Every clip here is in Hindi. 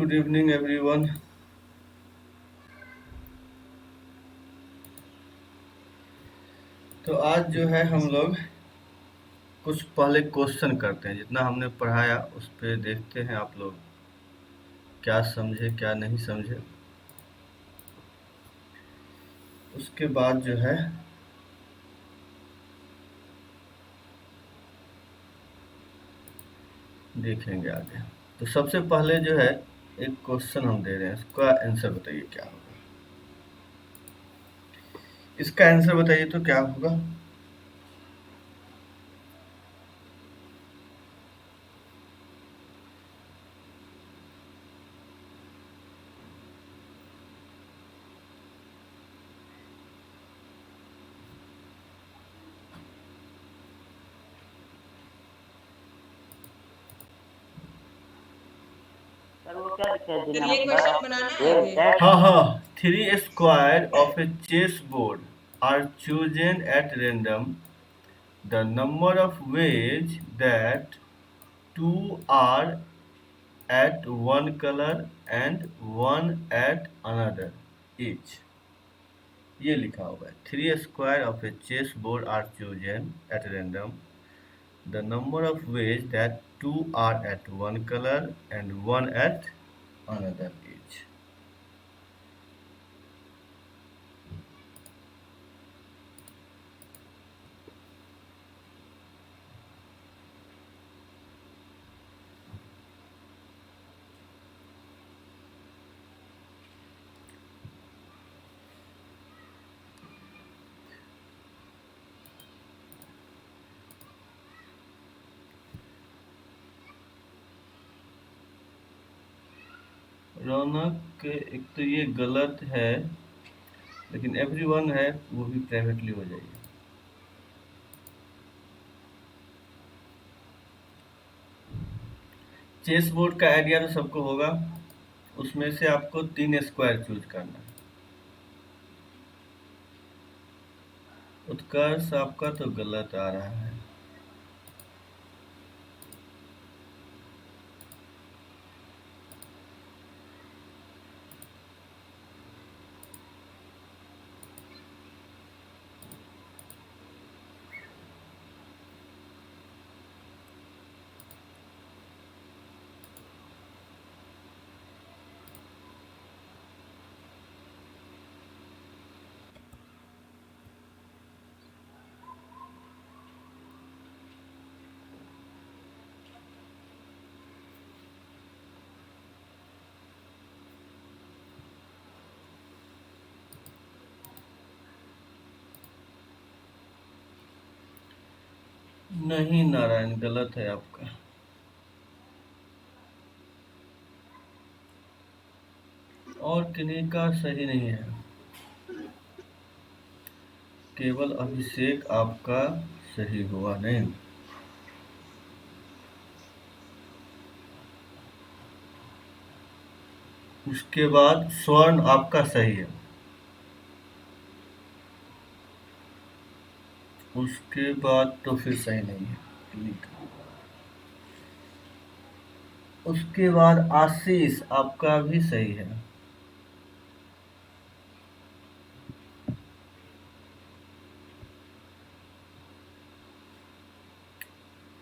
Good evening everyone. तो आज जो है हम लोग कुछ पहले क्वेश्चन करते हैं। जितना हमने पढ़ाया उस पे देखते हैं आप लोग क्या समझे क्या नहीं समझे। उसके बाद जो है देखेंगे आगे। तो सबसे पहले जो है एक क्वेश्चन हम दे रहे हैं, इसका आंसर बताइए क्या होगा। इसका आंसर बताइए तो क्या होगा। सर वो क्या लिखा है सर ये क्वेश्चन बनाना है अभी। हाँ, 3 square of a chessboard are chosen at random. The number of ways that two are at one color and one at another each. ये लिखा हुआ है 3 square of a chessboard are chosen at random. The number of ways that two are at one color and one at another each. रौनक एक तो ये गलत है, लेकिन एवरीवन है वो भी प्राइवेटली हो जाएगी। चेस बोर्ड का आइडिया तो सबको होगा। उसमें से आपको 3 स्क्वायर चूज करना है। उत्कर्ष आपका तो गलत आ रहा है। नहीं नारायण, गलत है आपका। और किन्हीं का सही नहीं है, केवल अभिषेक आपका सही हुआ। नहीं, उसके बाद स्वर्ण आपका सही है। उसके बाद तो फिर सही नहीं है। उसके बाद आशीष आपका भी सही है।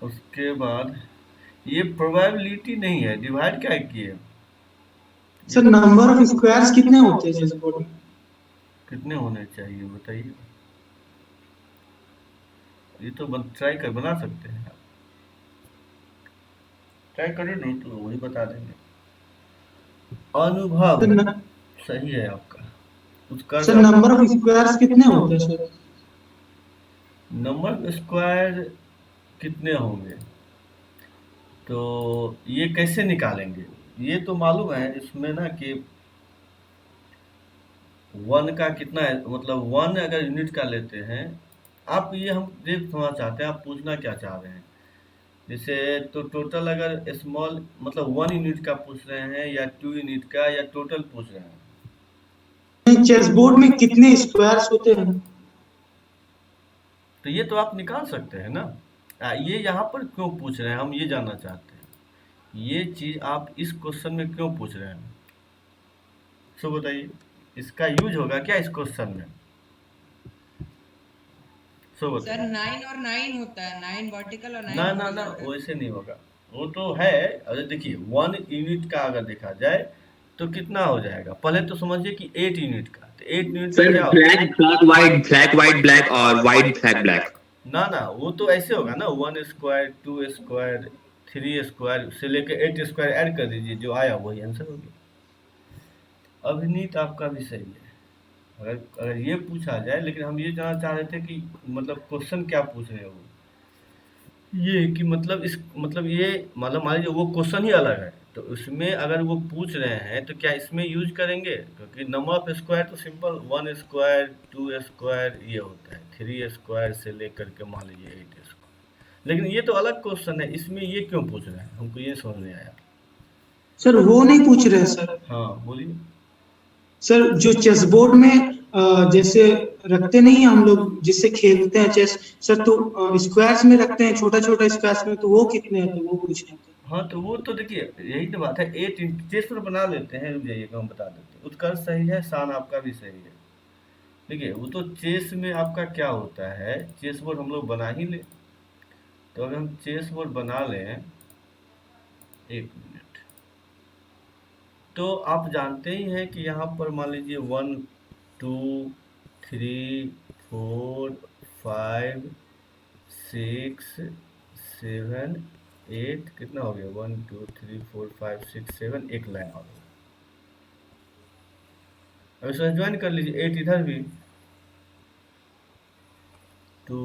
उसके बाद ये प्रोबेबिलिटी नहीं है, डिवाइड क्या किए। सर नंबर ऑफ स्क्वायर्स कितने होते हैं चेस बोर्ड में? कितने होने चाहिए बताइए। ये तो ट्राई कर बना सकते हैं आप। ट्राई करें नहीं तो वही बता देंगे। अनुभव सही है आपका। उसका सर नंबर ऑफ स्क्वायर्स कितने होते हैं सर? नंबर ऑफ स्क्वायर कितने होंगे तो ये कैसे निकालेंगे। ये तो मालूम है इसमें ना कि 1 का कितना है, मतलब 1 अगर यूनिट का लेते हैं आप। ये हम देखना चाहते हैं, आप पूछना क्या चाह रहे हैं। जैसे तो टोटल अगर स्मॉल मतलब 1 यूनिट का पूछ रहे हैं या 2 यूनिट का या टोटल पूछ रहे हैं। चेस बोर्ड में कितने स्क्वायर्स होते हैं? तो ये तो आप निकाल सकते हैं ना। ये यहाँ पर क्यों पूछ रहे हैं, हम ये जानना चाहते हैं ये चीज आप इस क्वेश्चन में क्यों पूछ रहे हैं? सो बताइए, इसका यूज होगा क्या इस क्वेश्चन में? सो सर बताइए। 9 और 9 होता है, 9 वर्टिकल और 9 ना ना ना, हॉरिजॉन्टल। वैसे नहीं होगा। वो तो है। अरे देखिए, 1 यूनिट का अगर देखा जाए तो कितना हो जाएगा, पहले तो समझिए कि 8 यूनिट का, तो 8 यूनिट का सर क्या होता है? Black black white black white black और वाइट ब्लैक ब्लैक। ना ना, वो तो ऐसे होगा ना, 1 स्क्वायर, 2 स्क्वायर, 3 स्क्वायर से लेकर 8 स्क्वायर ऐड कर दीजिए, जो आया वही आंसर हो गया। अभिनीत आपका भी सही है। अगर अगर ये पूछा जाए, लेकिन हम ये जानना चाह रहे थे कि मतलब क्वेश्चन क्या पूछ रहे हो, ये कि मतलब इस मतलब ये मतलब मान लीजिए वो क्वेश्चन ही अलग है, तो उसमें अगर वो पूछ रहे हैं तो क्या इसमें यूज करेंगे? क्योंकि नंबर ऑफ स्क्वायर तो सिंपल 1 स्क्वायर, 2 स्क्वायर ये होता है, 3 स्क्वायर से लेकर के मान लीजिए 8 स्क्वायर। लेकिन ये तो अलग क्वेश्चन है, इसमें ये क्यों पूछ रहे हैं, हमको ये समझ नहीं आया। सर वो नहीं पूछ रहे सर। हाँ बोलिए। सर जो चेस बोर्ड में जैसे रखते नहीं है हम लोग जिससे खेलते हैं चेस, सर तो स्क्वायर्स में रखते हैं, छोटा छोटा स्क्वायर्स में, तो वो कितने हैं, तो वो पूछ रहे थे। हाँ तो वो तो देखिए, यही तो बात है, 8 पर बना लेते हैं, रुक जाइएगा हम बता देते हैं। उत्कर्ष सही है, शान आपका भी सही है। देखिए वो तो चेस में आपका क्या होता है, चेस बोर्ड हम लोग बना ही ले। तो अगर हम चेस बोर्ड बना लें, 1 मिनट, तो आप जानते ही हैं कि यहाँ पर मान लीजिए 1, 2, 3, 4, 5, 6, 7, 8, कितना हो गया, 1, 2, 3, 4, 5, 6, 7, एक लाइन और। अब इसमें ज्वाइन कर लीजिए, 8 इधर भी, 2,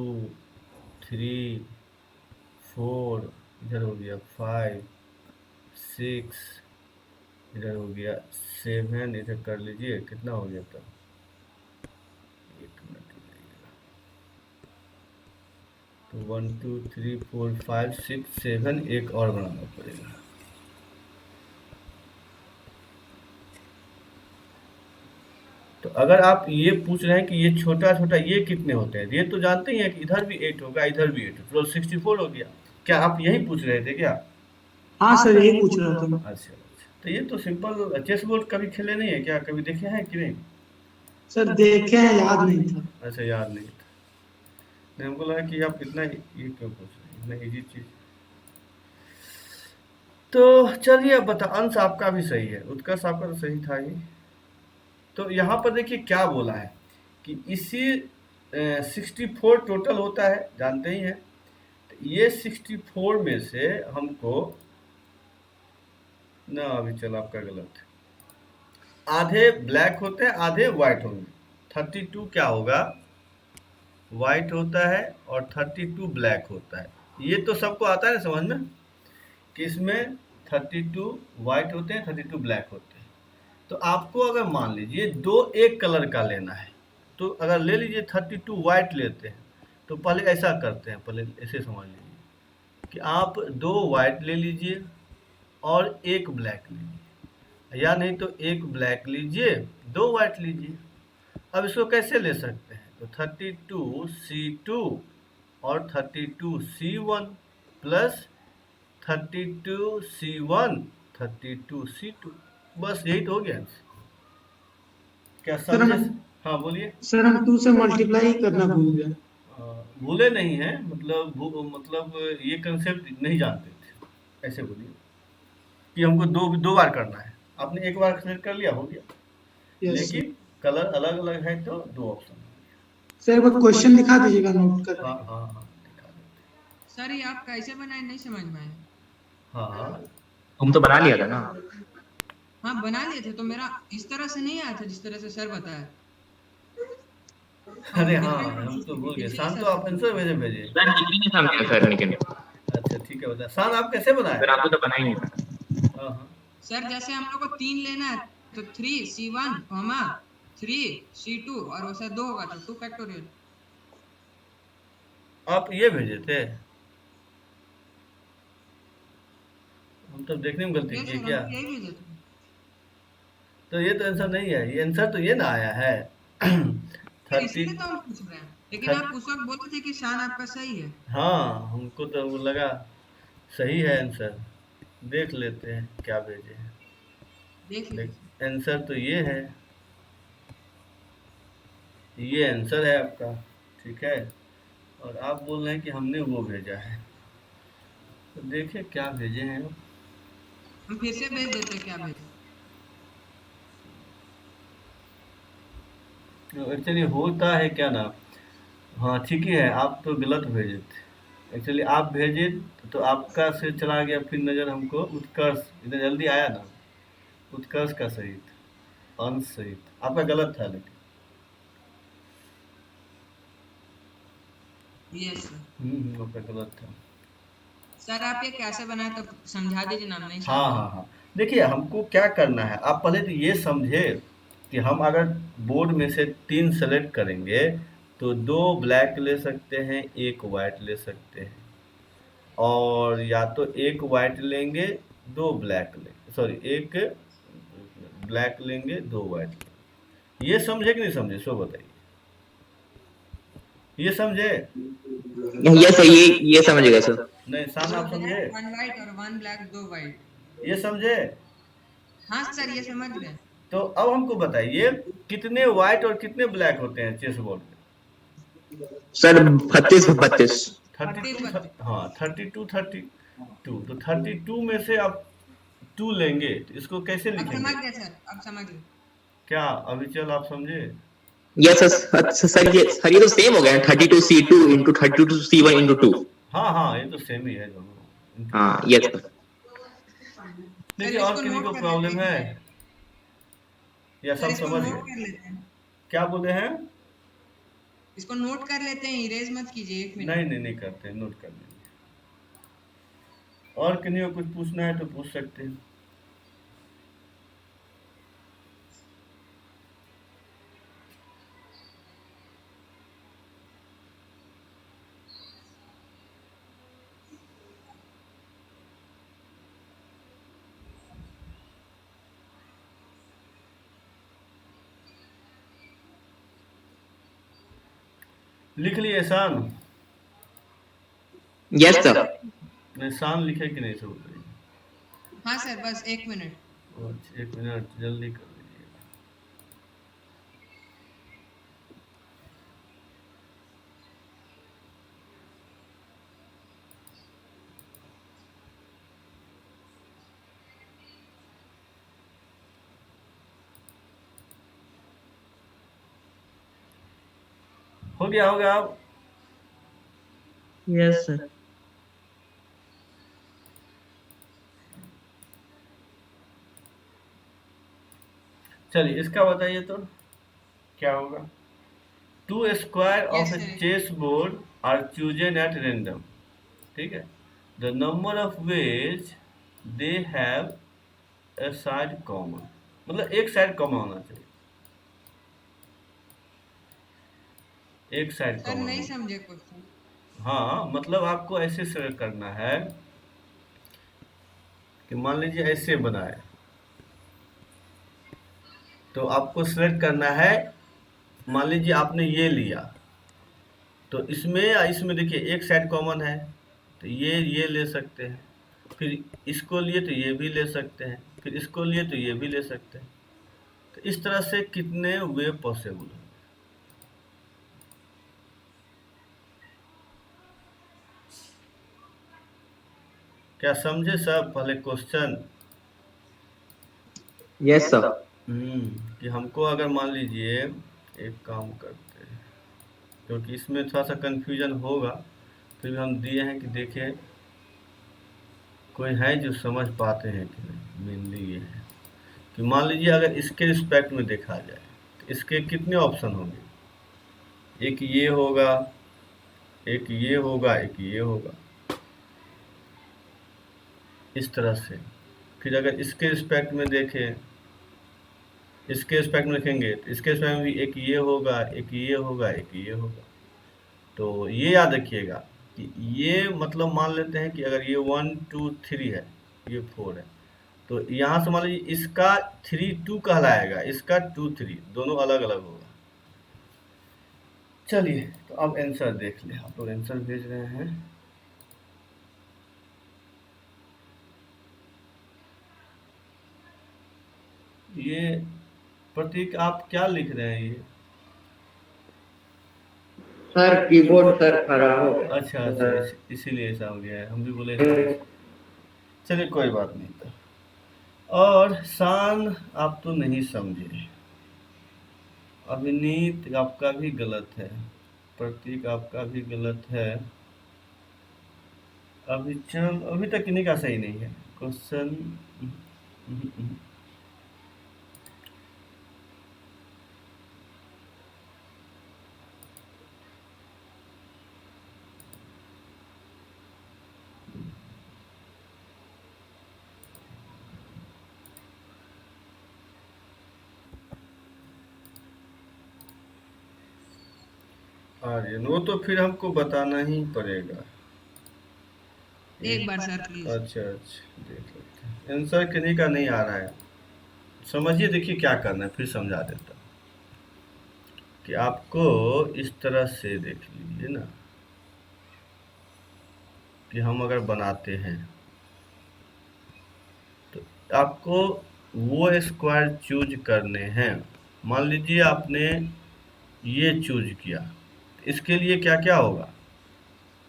3, 4, इधर हो गया 5, 6, इधर हो गया 7, इधर कर लीजिए, कितना हो गया तब, 1 मिनट हो जाइएगा। तो 1, 2, 3, 4, 5, 6, 7, एक और बनाना पड़ेगा। तो अगर आप ये पूछ रहे हैं कि ये छोटा छोटा ये कितने होते हैं, ये तो जानते ही हैं कि इधर भी 8 होगा, इधर भी 8, तो 64 हो गया। क्या आप यही पूछ रहे थे क्या? हाँ सर यही पूछ रहा था मैं। अच्छा अच्छा, तो ये तो सिंपल। चेस बोर्ड कभी खेले नहीं है क्या, कभी देखे हैं कि नहीं? सर देखे हैं, याद नहीं था। अच्छा, याद नहीं था। नहीं, हमको लगा कि आप इतना ये क्यों पूछ रहे हैं, इतना इजी चीज। तो चलिए अब बता, अंश आपका भी सही है, उत्कर्ष आपका तो सही था ही। तो यहाँ पर देखिए क्या बोला है कि इसी 64 टोटल होता है, जानते ही हैं। तो ये 64 में से हमको ना, अभी चलो आपका गलत है, आधे ब्लैक होते हैं, आधे व्हाइट होंगे। 32 क्या होगा, व्हाइट होता है, और 32 ब्लैक होता है। ये तो सबको आता है ना समझ में, कि इसमें 32 व्हाइट होते हैं, 32 ब्लैक होते हैं। तो आपको अगर मान लीजिए दो एक कलर का लेना है, तो अगर ले लीजिए 32 व्हाइट लेते हैं, तो पहले ऐसा करते हैं, पहले ऐसे समझ लीजिए कि आप दो व्हाइट ले लीजिए और एक ब्लैक लीजिए, या नहीं तो एक ब्लैक लीजिए, दो व्हाइट लीजिए। अब इसको कैसे ले सकते हैं, तो 32C2 और 32C1 प्लस 32C1, 32C2, बस यही तो हो गया। क्या सर समझे? हम हाँ बोलिए। सर हम 2 से मल्टीप्लाई करना भूल गए। भूले नहीं है, मतलब मतलब ये कंसेप्ट नहीं जानते थे, ऐसे बोलिए कि हमको दो दो बार करना है, आपने एक बार सेलेक्ट कर लिया, हो गया। Yes sir. लेकिन कलर अलग अलग है तो दो ऑप्शन। सर एक बार क्वेश्चन दिखा दीजिएगा नोट कर। हाँ हाँ हाँ, दिखा देते सर ये आप कैसे बनाए नहीं समझ में आया। हैं। हाँ हाँ। तुम तो बना लिया था ना। हाँ बना लिए थे, तो मेरा इस तरह से नहीं आया था जिस तरह से सर बताया। अरे हाँ, हम तो भूल गए, शान तो आप आंसर भेजे भेजे। सर लिख नहीं समझे सर, लेकिन अच्छा ठीक है, बता शान आप कैसे बनाए? सर आपको तो बना ही नहीं था। हाँ हाँ। सर जैसे हम लोग को 3 लेना है, तो 3C1 कॉमा 3C2, और वैसे 2 होगा तो 2 फैक्टोरियल। आप ये भेजे थे, हम तो देखने में गलती यस की सर, क्या? हम यही भेजे थे। तो ये तो आंसर नहीं है, ये आंसर तो ये ना आया है। सर 30। इसीलिए तो हम पूछ रहे हैं, लेकिन आप उस वक्त बोले थे कि शान आपका सही है। हाँ, हमको तो वो लगा सही है आंसर, देख लेते हैं क्या भेजे हैं। देख लीजिए। देख आंसर तो ये है, ये आंसर है आपका, ठीक है। और आप बोल रहे हैं कि हमने वो भेजा है, तो देखिए क्या भेजे हैं आप। हम फिर से भेज देते हैं, क्या भेजे। एक्चुअली होता है क्या ना, हाँ ठीक ही है, आप तो गलत भेजे थे। एक्चुअली आप भेजे तो आपका से चला गया, फिर नज़र हमको उत्कर्ष, इतना जल्दी आया ना, उत्कर्ष का सही था, अंश सही था, आपका गलत था लेकिन। Yes sir. आपका गलत था। सर आप ये कैसे बनाए तो समझा दीजिए ना, हम नहीं हाँ समझे। हाँ हाँ, देखिए हमको क्या करना है, आप पहले तो ये समझे कि हम अगर बोर्ड में से 3 सेलेक्ट करेंगे तो 2 ब्लैक ले सकते हैं, 1 वाइट ले सकते हैं, और या तो 1 वाइट लेंगे, 2 ब्लैक लेंगे, सॉरी 1 ब्लैक लेंगे, 2 वाइट लेंगे। ये समझे कि नहीं समझे, सो बताइए, ये समझे? यस सर, ये समझ गए सर। नहीं, शान आप समझे? 1 वाइट और 1 ब्लैक, 2 वाइट। ये समझे? हाँ सर, ये समझ गए। तो अब हमको बताइए कितने व्हाइट और कितने ब्लैक होते हैं चेस बोर्ड में? सर 32 32। 32, 32। हाँ 32 32, तो 32 में से आप 2 लेंगे, तो इसको कैसे अब समझ लिखेंगे? गए सर, अब समझ गए। क्या अभी चल आप समझे? यस सर, सर ये तो सेम हो गया, 32C2 इंटू 32C1 इंटू 2। हाँ हाँ, ये तो सेम ही है दोनों। हाँ यस सर। सर देखिए और इसको किसी नोट को कर लेते प्रॉब्लम हैं, है, 1 मिनट। या सर सब इसको समझ नोट गए? कर लेते हैं, क्या बोले हैं? इसको नोट कर लेते हैं, इरेज मत कीजिए, 1 नहीं मिनट। नहीं नहीं करते, नोट कर लेंगे। और किसी को कुछ पूछना है तो पूछ सकते हैं। लिख लिए शान? Yes sir. नहीं, शान लिखे कि नहीं, सब बताइए। हाँ सर, बस 1 मिनट। अच्छा 1 मिनट जल्दी कर लीजिए। हो गया होगा अब? Yes sir. चलिए इसका बताइए तो क्या होगा। 2 square yes of a sir. Chess board are chosen at random, ठीक है, the number of ways they have a side common, मतलब एक साइड कॉमन होना चाहिए, एक साइड सर कॉमन नहीं होना। समझे क्वेश्चन। हाँ मतलब आपको ऐसे सेलेक्ट करना है कि मान लीजिए ऐसे बनाए, तो आपको सेलेक्ट करना है, मान लीजिए आपने ये लिया, तो इसमें या इसमें देखिए एक साइड कॉमन है, तो ये ले सकते हैं, फिर इसको लिए तो ये भी ले सकते हैं, फिर इसको लिए तो ये भी ले सकते हैं, तो इस तरह से कितने वे पॉसिबल हैं। क्या समझे सब पहले क्वेश्चन? Yes sir. कि हमको अगर मान लीजिए, एक काम करते हैं, क्योंकि इसमें थोड़ा सा कंफ्यूजन होगा, फिर भी हम दिए हैं कि देखिए कोई है जो समझ पाते हैं कि नहीं। मेनली ये है कि मान लीजिए अगर इसके रिस्पेक्ट में देखा जाए तो इसके कितने ऑप्शन होंगे, एक ये होगा, एक ये होगा, एक ये होगा, इस तरह से। फिर अगर इसके रिस्पेक्ट में देखें, इसके रिस्पेक्ट में देखेंगे तो इसके रिस्पेक्ट में भी एक ये होगा, एक ये होगा, एक ये होगा। तो ये याद रखिएगा कि ये मतलब मान लेते हैं कि अगर ये 1 2 3 है, ये 4 है, तो यहाँ से मान लीजिए इसका 3 2 कहलाएगा, इसका 2 3, दोनों अलग अलग होगा। चलिए तो अब आंसर देख ले, आप लोग आंसर भेज रहे हैं। ये प्रतीक आप क्या लिख रहे हैं ये? सर कीबोर्ड सर खराब हो गया। अच्छा अच्छा, इसीलिए ऐसा हो गया है, हम भी बोले इसलिए। चलिए कोई बात नहीं तो। और शान आप तो नहीं समझे। अभिनीत आपका भी गलत है, प्रतीक आपका भी गलत है। अभी चल, अभी तक किन्हीं का सही नहीं है क्वेश्चन। आर्यन, वो तो फिर हमको बताना ही पड़ेगा। एक बार सर प्लीज। अच्छा अच्छा, देख लेते हैं। आंसर किन्हीं का नहीं आ रहा है, समझिए, देखिए क्या करना है, फिर समझा देता हूँ कि आपको इस तरह से देख लीजिए ना, कि हम अगर बनाते हैं तो आपको वो स्क्वायर चूज करने हैं। मान लीजिए आपने ये चूज किया, इसके लिए क्या क्या होगा,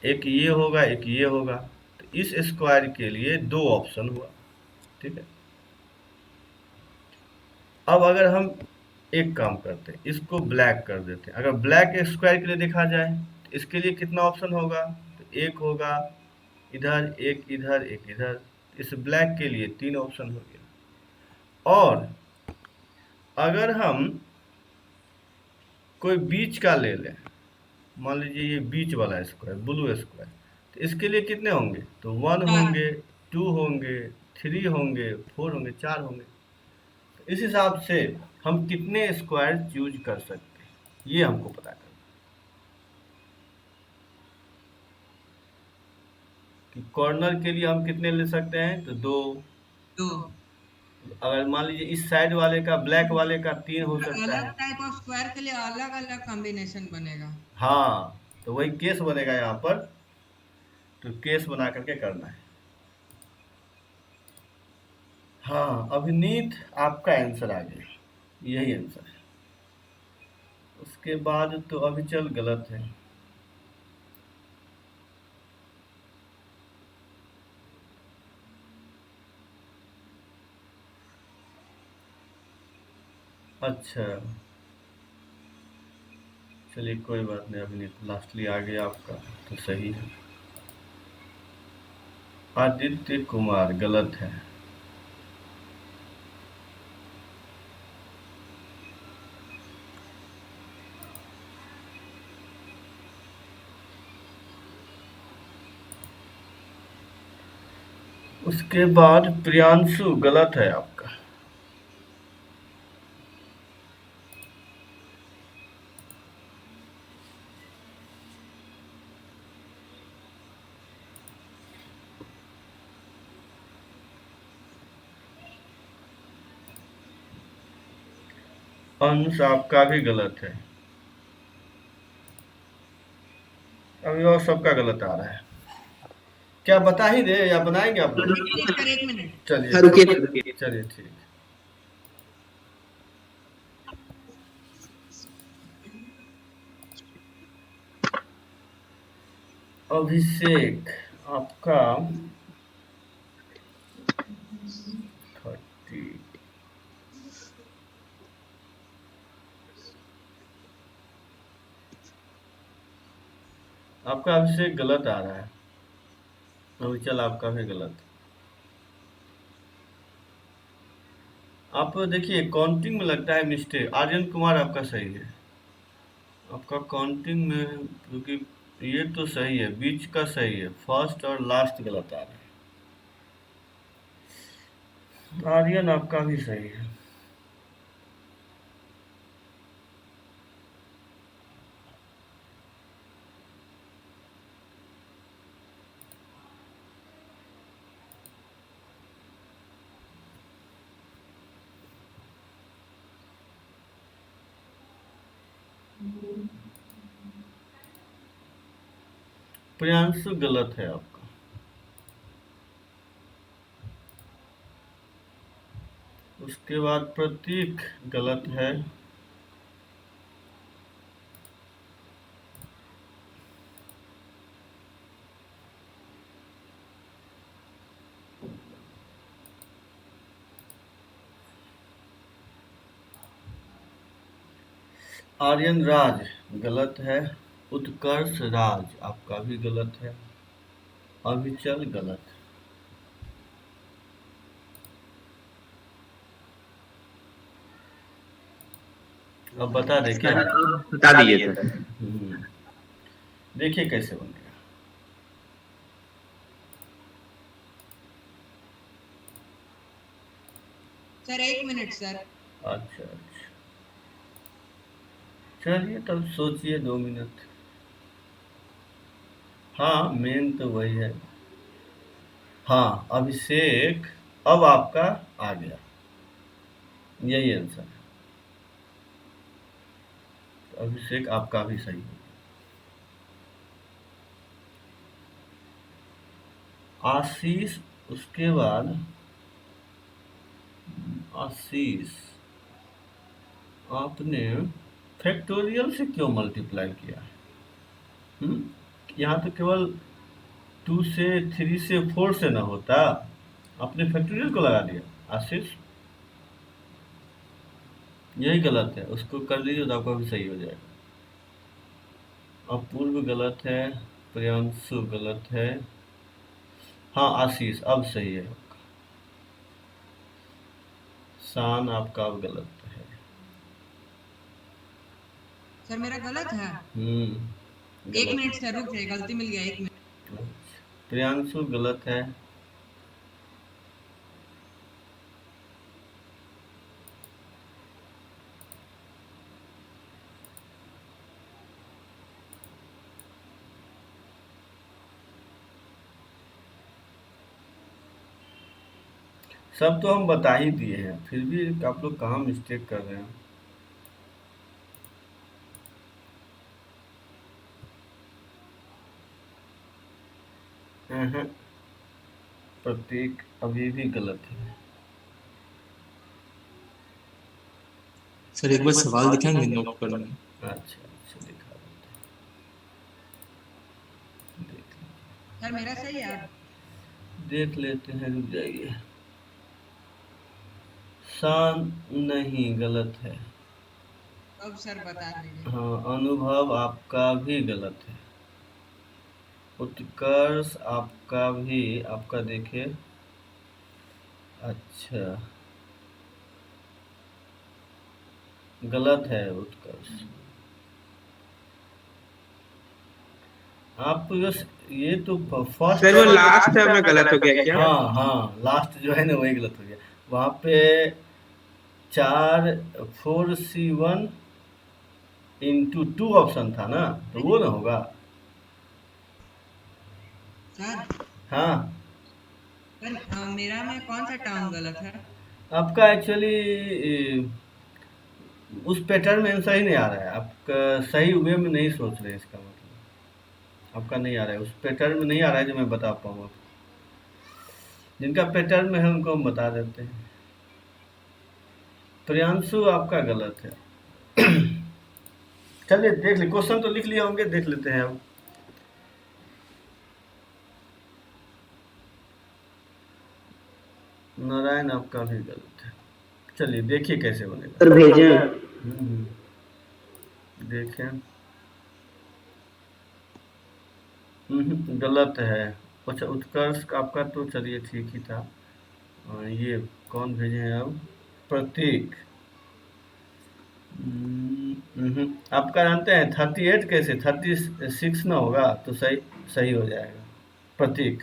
एक ये होगा एक ये होगा, तो इस स्क्वायर के लिए दो ऑप्शन हुआ, ठीक है। अब अगर हम एक काम करते हैं, इसको ब्लैक कर देते हैं। अगर ब्लैक स्क्वायर के लिए देखा जाए तो इसके लिए कितना ऑप्शन होगा, तो एक होगा इधर, एक इधर, एक इधर। इस ब्लैक के लिए तीन ऑप्शन हो गया। और अगर हम कोई बीच का ले लें, मान लीजिए ये बीच वाला स्क्वायर, ब्लू स्क्वायर, तो इसके लिए कितने होंगे, तो वन होंगे, टू होंगे, थ्री होंगे, फोर होंगे, चार होंगे। तो इस हिसाब से हम कितने स्क्वायर चूज कर सकते हैं, ये हमको पता करना कि कॉर्नर के लिए हम कितने ले सकते हैं, तो दो। दो। अगर मान लीजिए इस साइड वाले का, ब्लैक वाले का, तीन हो सकता अलग है। टाइप ऑफ स्क्वायर के लिए अलग अलग कॉम्बिनेशन बनेगा। हाँ, तो वही केस बनेगा यहाँ पर, तो केस बना करके करना है। हाँ, अभिनीत आपका आंसर आ गया, यही आंसर है। उसके बाद तो अभिचल गलत है। अच्छा, चलिए कोई बात नहीं, अभिनीत लास्टली आ गया आपका, तो सही है। आदित्य कुमार गलत है। उसके बाद प्रियांशु गलत है आपका। अंश आपका भी गलत है। अभी और सबका गलत आ रहा है। क्या बता ही दे या बनाएंगे आप लोग? सर एक मिनट। चलिए रुकिए रुकिए। चलिए ठीक। अभिषेक आपका 30। आपका अभिषेक गलत आ रहा है। चल आपका भी गलत। आप देखिए काउंटिंग में लगता है मिस्टेक। आर्यन कुमार आपका सही है। आपका काउंटिंग में, क्योंकि ये तो सही है, बीच का सही है, फर्स्ट और लास्ट गलत आ रहा है। आर्यन आपका भी सही है। प्रियांशु गलत है आपका। उसके बाद प्रतीक गलत है। आर्यन राज गलत है। उत्कर्ष राज आपका भी गलत है। अभिचल गलत है। अब बता दे क्या? बता दीजिए सर। देखिए कैसे बनेगा। Sir 1 minute sir. अच्छा अच्छा, चलिए तब सोचिए 2 मिनट। हाँ मेन तो वही है। हाँ अभिषेक, अब आपका आ गया, यही आंसर है। अभिषेक आपका भी सही है। आशीष, उसके बाद आशीष, आपने फैक्टोरियल से क्यों मल्टीप्लाई किया है? यहाँ तो केवल 2 से 3 से 4 से ना होता, आपने फैक्टोरियल को लगा दिया। आशीष यही गलत है, उसको कर लीजिए तो आपका भी सही हो जाएगा। अपूर्व गलत है, प्रियांशु गलत है, हाँ आशीष अब सही है आपका। शान आपका अब गलत है। सर मेरा गलत है। गलत। 1 मिनट सर, रुक जाइए, गलती मिल गया 1 मिनट। प्रियांशु गलत है। सब तो हम बता ही दिए हैं, फिर भी आप लोग कहाँ मिस्टेक कर रहे हैं? प्रतीक अभी भी गलत है। सर एक बार सवाल दिखाएंगे नोट कर लें। अच्छा अच्छा, दिखा देते हैं, देख सर मेरा सही है। देख लेते हैं, रुक जाइए। शान नहीं, गलत है। अब सर बता दीजिए। हाँ अनुभव आपका भी गलत है। उत्कर्ष आपका भी, आपका देखिए, अच्छा गलत है उत्कर्ष। आप ये तो फर्स्ट, सर वो लास्ट में गलत हो गया क्या? हाँ हाँ लास्ट जो है ना वही गलत हो गया। वहाँ पे 4C1 इंटू 2 ऑप्शन था ना, तो वो ना होगा। सर हाँ पर मेरा में कौन सा टर्म गलत है? आपका एक्चुअली उस पैटर्न में आंसर ही नहीं आ रहा है, आपका सही वे में नहीं सोच रहे हैं, इसका मतलब आपका नहीं आ रहा है, उस पैटर्न में नहीं आ रहा है जो मैं बता पाऊँगा। जिनका पैटर्न में है उनको हम बता देते हैं। प्रियांशु आपका गलत है। चलिए देख ले, क्वेश्चन तो लिख लिए होंगे, देख लेते हैं अब। नारायण आपका भी गलत है। चलिए देखिए कैसे बनेगा। सर भेजे। देखें, गलत है। अच्छा उत्कर्ष आपका तो चलिए ठीक ही था। ये कौन भेजे हैं अब? प्रतीक। आपका जानते हैं 38 कैसे 36 ना होगा तो सही सही हो जाएगा। प्रतीक,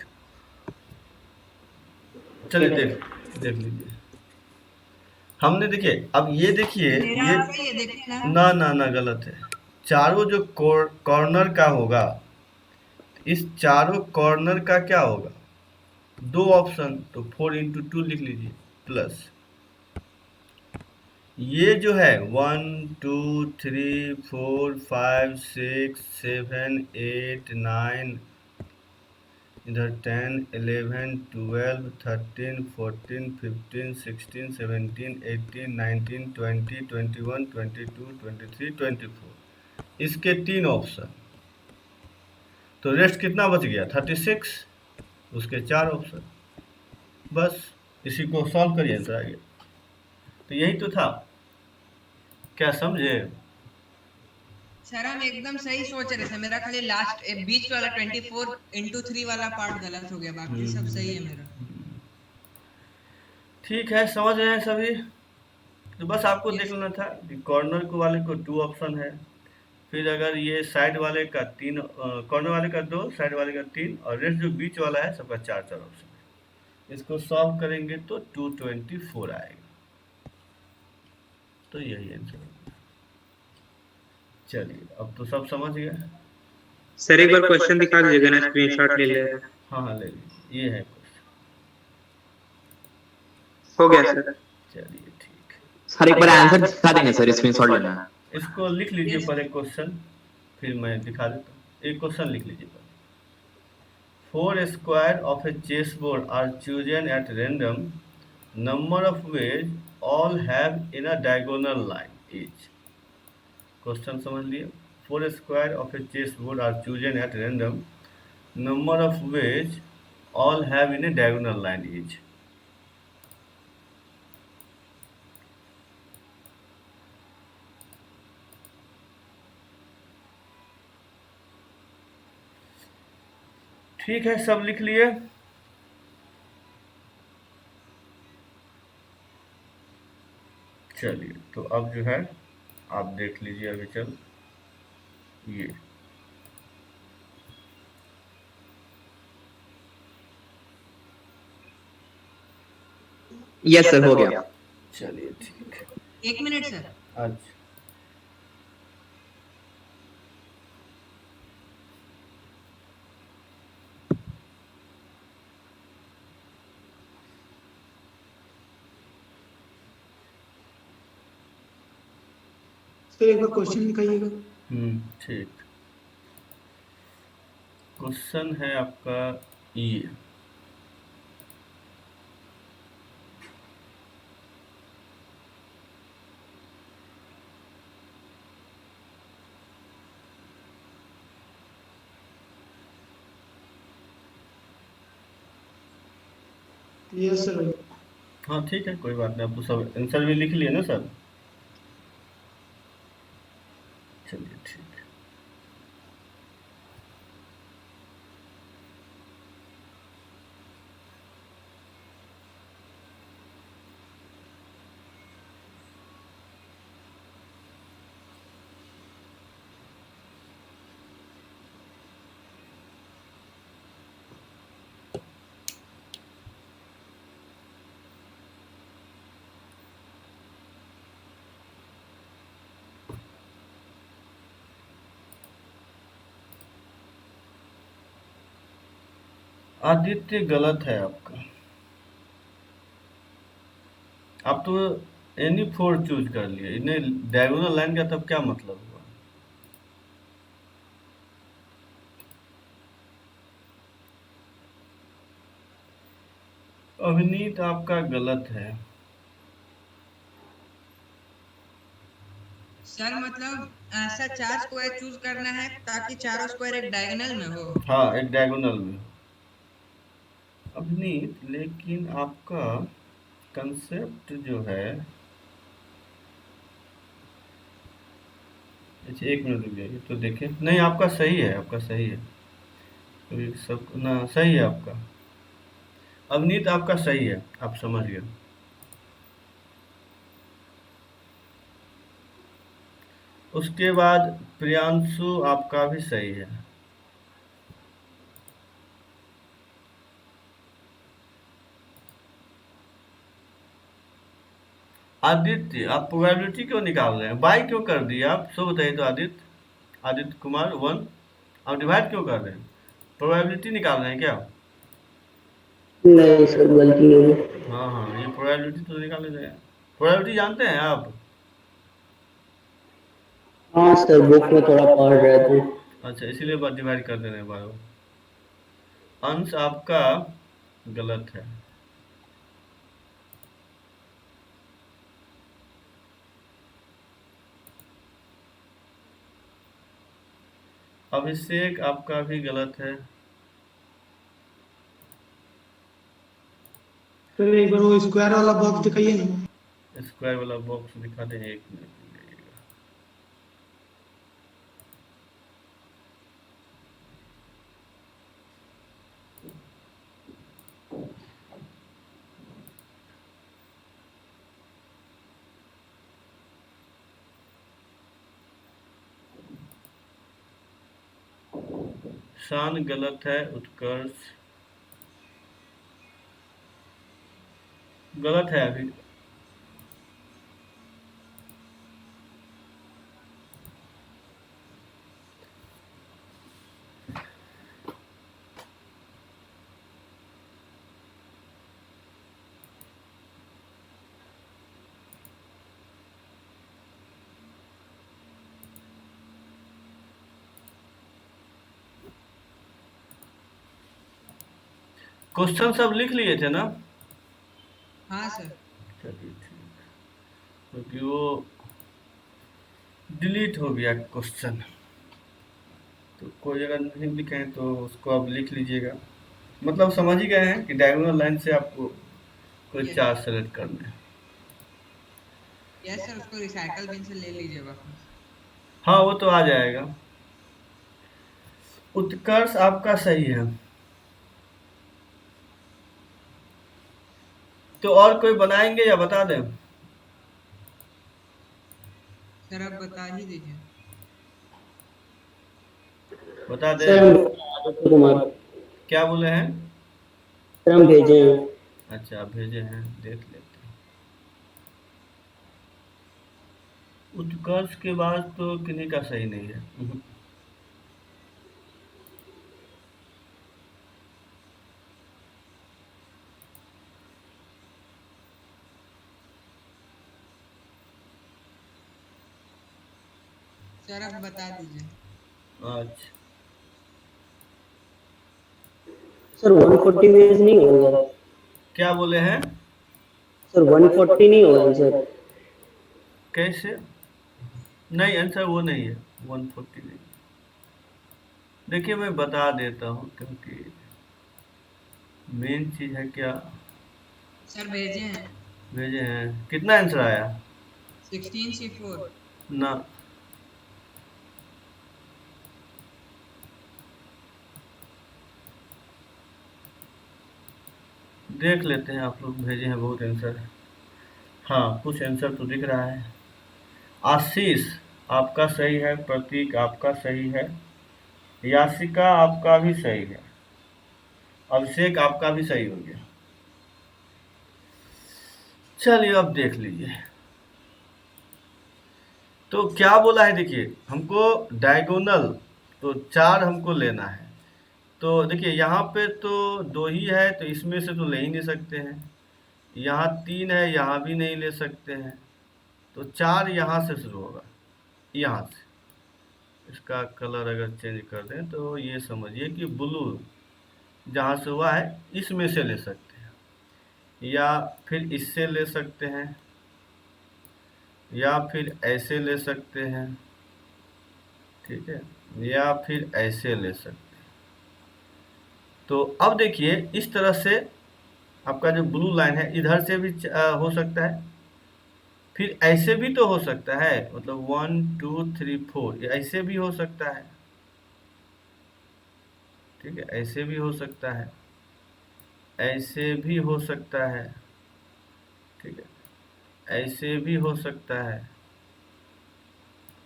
चलिए देख लीजिए। हमने देखिए, अब ये देखिए, ये सही है, देखिए ना। ना ना ना गलत है। चारों जो कॉर्नर का होगा, इस चारों कॉर्नर का क्या होगा? 2 ऑप्शन, तो 4 इंटू 2 लिख लीजिए प्लस ये जो है 1 2 3 4 5 6 7 8 9 इधर 10, 11, 12, 13, 14, 15, 16, 17, 18, 19, 20, 21, 22, 23, 24 इसके 3 ऑप्शन। तो रेस्ट कितना बच गया? 36, उसके 4 ऑप्शन। बस इसी को सॉल्व करिए, आंसर आ गया। तो यही तो था, क्या समझे? सर हम एकदम सही सोच रहे थे, मेरा खाली लास्ट बीच वाला 24/3 वाला पार्ट गलत हो गया, बाकी सब सही है मेरा। ठीक है, समझ रहे हैं सभी? तो बस आपको देख यस। लेना था कि कॉर्नर को वाले को 2 ऑप्शन है, फिर अगर ये साइड वाले का 3, कॉर्नर वाले का 2, साइड वाले का 3 और रेस्ट जो बीच वाला है सबका 4 ऑप्शन है। इसको सॉल्व करेंगे तो 224 आएगा। तो यही आंसर होगा। चलिए, अब तो सब समझ गए। सर एक बार क्वेश्चन दिखा दीजिएगा ना, स्क्रीनशॉट ले ले। हाँ हाँ, ले लीजिए, ये है क्वेश्चन। हो गया सर। चलिए ठीक है, सर एक बार आंसर दिखा देंगे सर, स्क्रीनशॉट लेना। इसको लिख लीजिए Yes. पहले क्वेश्चन, फिर मैं दिखा देता हूँ। एक क्वेश्चन लिख लीजिए पहले। 4 square of a chessboard are chosen at random. Number of ways all have in a diagonal line each. Question समझ लिए? 4 square of a chessboard are chosen at random. Number of ways all have in a diagonal line each. ठीक है, सब लिख लिए? चलिए, तो अब जो है आप देख लीजिए अभी चल ये। यस सर, हो गया। चलिए ठीक है। 1 मिनट सर। अच्छा, सर एक बार क्वेश्चन दिखाइएगा। ठीक। क्वेश्चन है आपका ये। Yes sir. हाँ ठीक है, कोई बात नहीं, आप तो सब आंसर भी लिख लिए ना सर? चलिए ठीक है। आदित्य गलत है आपका। आप तो एनी 4 चूज कर लिए, इन्हें डायगोनल लाइन का तब क्या मतलब हुआ? अभिनीत आपका गलत है। सर मतलब ऐसा 4 स्क्वायर चूज करना है ताकि चारों स्क्वायर एक डायगोनल में हो। हाँ, एक डायगोनल में। अभिनीत, लेकिन आपका कंसेप्ट जो है, अच्छा 1 मिनट रुक जाइए तो देखें। नहीं, आपका सही है, आपका सही है। अभी सब ना सही है आपका। अभिनीत आपका सही है, आप समझ गए। उसके बाद प्रियांशु आपका भी सही है। आदित्य, आप प्रोबेबिलिटी क्यों निकाल रहे हैं? बाई क्यों कर दिए आप? सो बताइए तो आदित्य, आदित्य कुमार 1, आप डिवाइड क्यों कर रहे हैं? प्रोबेबिलिटी निकाल रहे हैं क्या? नहीं सर, गलती हो गई। हाँ हाँ, ये प्रोबेबिलिटी तो निकाल रहे हैं। प्रोबेबिलिटी जानते हैं आप? हाँ सर, बुक में थोड़ा पढ़ रहे थे। अच्छा, इसीलिए बात डिवाइड कर दे रहे हैं बार बार। अंश आपका गलत है। अभिषेक आपका भी गलत है। सर एक बार वो स्क्वायर वाला बॉक्स दिखाइए ना। स्क्वायर वाला बॉक्स दिखा दे, एक मिनट लगेगा। शान गलत है, उत्कर्ष गलत है अभी। क्वेश्चन सब लिख लिए थे ना? हाँ सर। चलिए ठीक, क्योंकि वो डिलीट हो गया क्वेश्चन, तो कोई अगर नहीं लिखे हैं तो उसको आप लिख लीजिएगा। मतलब समझ ही गए हैं कि डायगोनल लाइन से आपको कोई Yes. चार सेलेक्ट करने हैं। यस सर, उसको रिसाइकल बिन से ले लीजिए वापस। हाँ वो तो आ जाएगा। उत्कर्ष आपका सही है। तो और कोई बनाएंगे या बता दें? सर आप बता ही दीजिए। बता दें। सर आदित्य कुमार। क्या बोले हैं? सर हम भेजे हैं। अच्छा आप भेजे हैं, देख लेते हैं। उत्कर्ष के बाद तो किन्हीं का सही नहीं है। सर आप बता दीजिए। अच्छा सर 140 वेज नहीं होगा। क्या बोले हैं? सर 140 नहीं होगा सर। कैसे? नहीं आंसर वो नहीं है, 140 नहीं। देखिए मैं बता देता हूँ, क्योंकि मेन चीज है क्या। सर भेजे हैं। भेजे हैं, कितना आंसर आया? 16C4। ना, देख लेते हैं। आप लोग भेजे हैं बहुत आंसर। हाँ कुछ आंसर तो दिख रहा है। आशीष आपका सही है, प्रतीक आपका सही है, यासिका आपका भी सही है, अभिषेक आपका भी सही हो गया। चलिए अब देख लीजिए। तो क्या बोला है, देखिए हमको डायगोनल तो चार हमको लेना है। तो देखिए यहाँ पे तो दो ही है, तो इसमें से तो ले ही नहीं सकते हैं। यहाँ तीन है, यहाँ भी नहीं ले सकते हैं। तो चार यहाँ से शुरू होगा, यहाँ से। इसका कलर अगर चेंज कर दें तो ये समझिए कि ब्लू जहाँ से हुआ है इसमें से ले सकते हैं, या फिर इससे ले सकते हैं, या फिर ऐसे ले सकते हैं, ठीक है, या फिर ऐसे ले सकते हैं। तो अब देखिए इस तरह से आपका जो ब्लू लाइन है इधर से भी हो सकता है, फिर ऐसे भी तो हो सकता है, मतलब 1 2 3 4 ऐसे भी हो सकता है, ठीक है, ऐसे भी हो सकता है, ऐसे भी हो सकता है, ठीक है, ऐसे भी हो सकता है।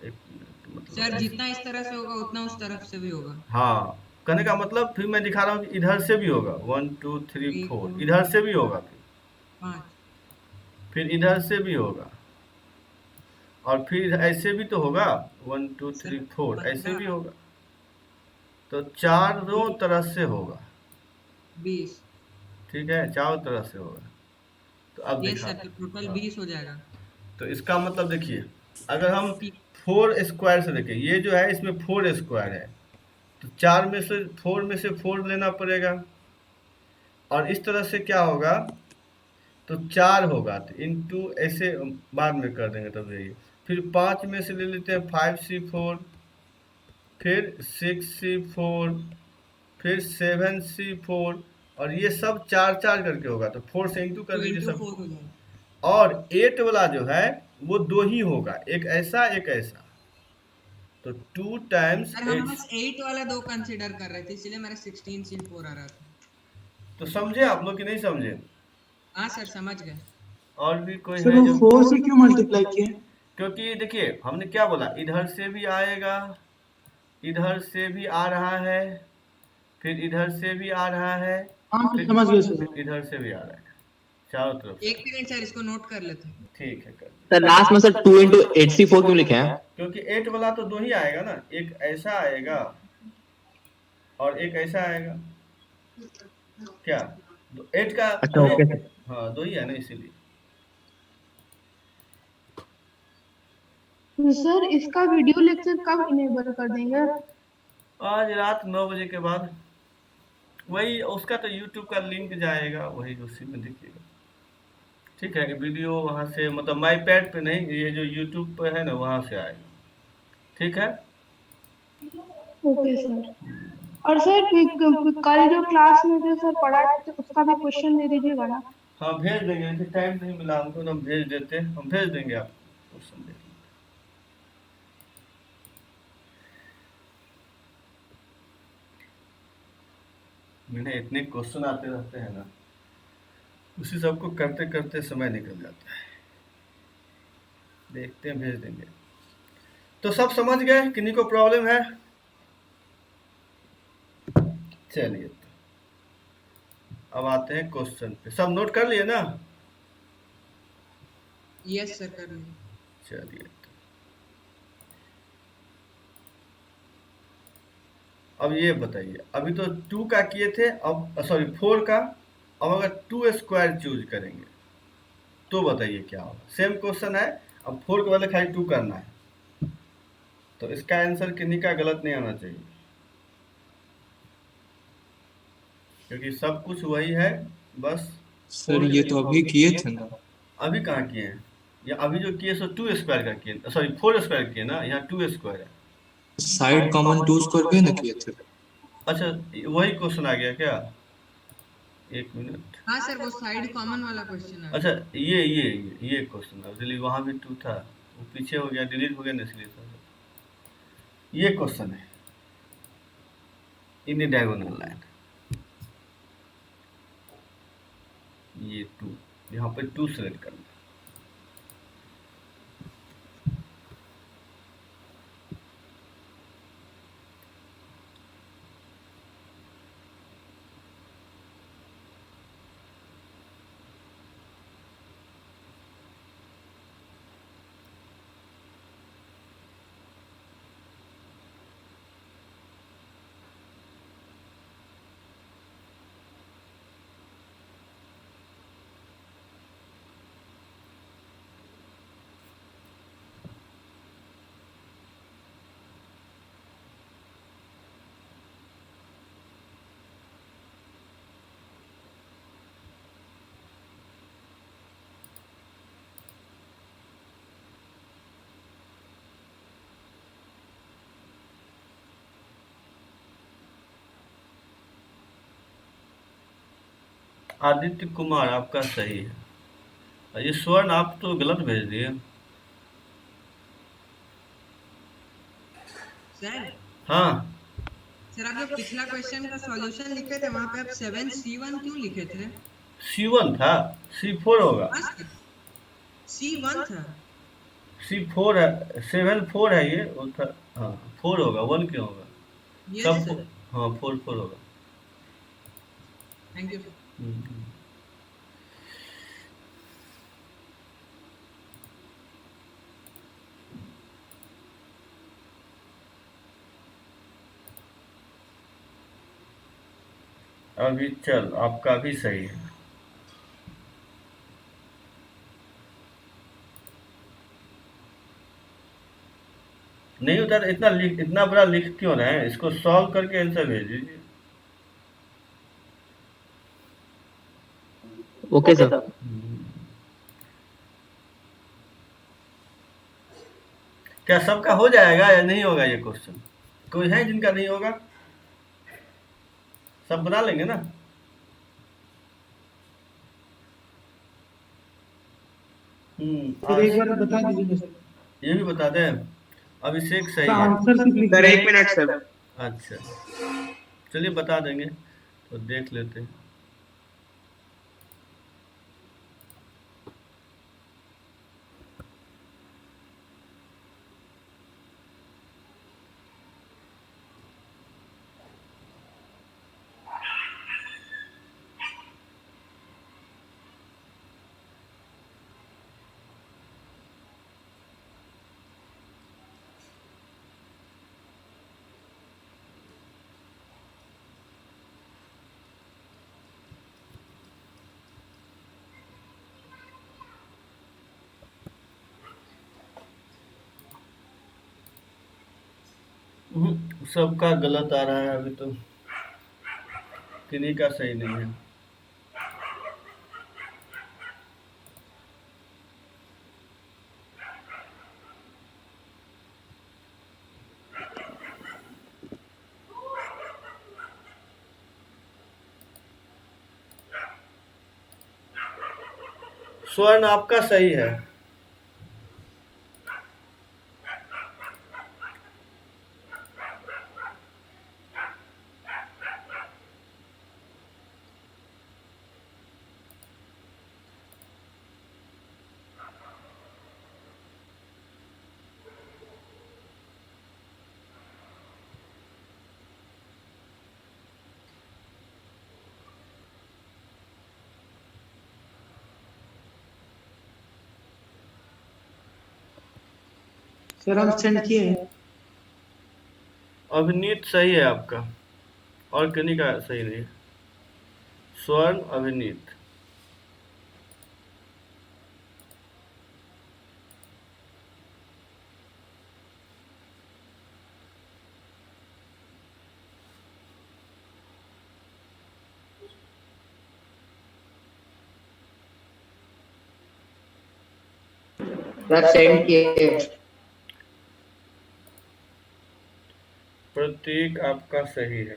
एक मिनट, मतलब सर जितना इस तरह से होगा उतना उस तरफ से भी होगा। हाँ, कहने का मतलब फिर मैं दिखा रहा हूँ कि इधर से भी होगा 1 2 3 4, इधर से भी होगा, 5। फिर इधर से भी होगा, और फिर ऐसे भी तो होगा 1 2 3 4, ऐसे भी होगा। तो चारों तरह से होगा, 20। ठीक है, चारों तरह से होगा। तो अब ये दिखा, सर तो टोटल 20 हो जाएगा। तो इसका मतलब देखिए अगर हम 4 स्क्वायर से देखें, ये जो है इसमें 4 स्क्वायर है, तो 4 में से 4 में से 4 लेना पड़ेगा, और इस तरह से क्या होगा, तो 4 होगा, तो इंटू ऐसे बाद में कर देंगे तब यही। फिर 5 में से ले लेते हैं 5C4, फिर 6C4, फिर 7C4, और ये सब 4 करके होगा, तो 4 से इंटू कर तो दीजिए इंटू सब। 4 हो जाएगा। और 8 वाला जो है वो 2 ही होगा, एक ऐसा एक ऐसा, तो 2 टाइम्स सर हम 8। बस 8 वाला 2 कंसीडर कर रहे थे, इसलिए मेरा 16C4 आ रहा था। तो समझे आप लोग कि नहीं समझे? हाँ सर समझ गए। और भी कोई सर है वो जो, 4 से क्यों मल्टीप्लाई किए? क्योंकि देखिए हमने क्या बोला, इधर से भी आएगा, इधर से भी आ रहा है, फिर इधर से भी आ रहा है, हाँ फिर समझ गए सर। फिर इधर से भी आ रहा है, चारों तरफ से। एक मिनट सर, इसको नोट कर लेते हैं। ठीक है, कर। सर लास्ट में सर 2 into 8C4 क्यों लिखे हैं? क्योंकि 8 वाला तो 2 ही आएगा ना, एक ऐसा आएगा और एक ऐसा आएगा, क्या 8 का अच्छा 2 ओके ही, सर। हाँ 2 ही है ना, इसीलिए। तो सर इसका वीडियो लेक्चर कब इनेबल कर देंगे? आज रात 9 बजे के बाद। वही उसका तो यूट्यूब का लिंक जाएगा, वही उसी में देखिएगा। ठीक है, वीडियो वहाँ से, मतलब माई पैड पे नहीं, ये जो यूट्यूब पे है ना वहाँ से आएगा। ठीक है। Okay sir. और सर कल जो क्लास में जो सर पढ़ाए थे उसका भी क्वेश्चन दे दीजिएगा ना? हाँ भेज देंगे, जैसे टाइम नहीं मिला हमको तो हम भेज देते, हम भेज देंगे आपको क्वेश्चन देख लीजिए। मैंने इतने क्वेश्चन आते रहते हैं ना, उसी सबको करते करते समय निकल जाता है। देखते हैं, भेज देंगे। तो सब समझ गए, किन्हीं को प्रॉब्लम है? चलिए, तो अब आते हैं क्वेश्चन पे। सब नोट कर लिए ना? यस सर कर लेंगे। चलिए, तो अब ये बताइए, अभी तो 2 का किए थे, अब सॉरी 4 का, अब अगर 2 स्क्वायर चूज करेंगे तो बताइए क्या होगा। सेम क्वेश्चन है, अब 4 के बदले खाली 2 करना है, तो इसका आंसर किन्हीं का गलत नहीं आना चाहिए, क्योंकि सब कुछ वही है, बस। सर ये तो अभी किए थे ना। अभी कहाँ किए हैं? या अभी जो किए सो 2 स्क्वायर का किए, सॉरी 4 स्क्वायर किए ना, यहाँ 2 स्क्वायर है। साइड कॉमन 2 स्क्वायर भी ना किए थे। अच्छा, वही क्वेश्चन आ गया क्या? एक मिनट। हाँ सर वो साइड कॉमन वाला क्वेश्चन है। अच्छा, ये क्वेश्चन है, इसलिए वहाँ भी 2 था, वो पीछे हो गया, डिलीट हो गया ना, इसलिए सर ये क्वेश्चन है इन डायगोनल लाइन, ये 2, यहाँ पे 2 सेलेक्ट करना। आदित्य कुमार आपका सही है, ये स्वर्ण आप तो गलत भेज दिए। सर हाँ, सर आप जो पिछला क्वेश्चन का सॉल्यूशन लिखे थे वहां पे आप 7C1 क्यों लिखे थे? C1 था, C4 होगा। हाँ सर C1 था। C4 है, 7 4 है ये, वो था, हाँ 4 होगा, 1 क्यों होगा? यस सब सर। हाँ 4 होगा। Thank you sir. हम्म। अभी चल, आपका भी सही है। नहीं होता तो इतना बड़ा लिख क्यों रहे हैं? इसको सॉल्व करके आंसर भेज दीजिए। Okay sir. क्या सबका हो जाएगा या नहीं होगा ये क्वेश्चन? कोई है जिनका नहीं होगा? सब बना लेंगे ना? सर एक बार बता दीजिए सर। ये भी बता दें। अभिषेक सही सर है। आंसर सिर्फ लिख सर दीजिए। 1 मिनट सर। अच्छा, चलिए बता देंगे, तो देख लेते हैं। सबका गलत आ रहा है अभी तो, किन्हीं का सही नहीं है। स्वर्ण आपका सही है। सर हम सेंड किए हैं। अभिनीत सही है आपका, और किन्हीं का सही नहीं है। स्वर्ण अभिनीत। सर सेंड किए। प्रतीक आपका सही है।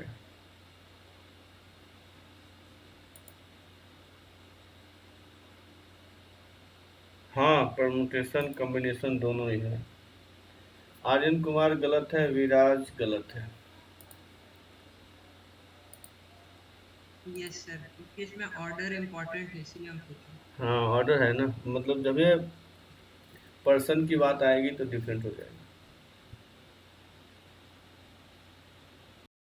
हाँ, परमुटेशन कॉम्बिनेशन दोनों ही है। आर्यन कुमार गलत है, विराज गलत है। यस सर, क्योंकि इसमें ऑर्डर इम्पोर्टेंट है इसलिए हम पूछे। हाँ ऑर्डर है ना, मतलब जब ये पर्सन की बात आएगी तो डिफरेंट हो जाएगा।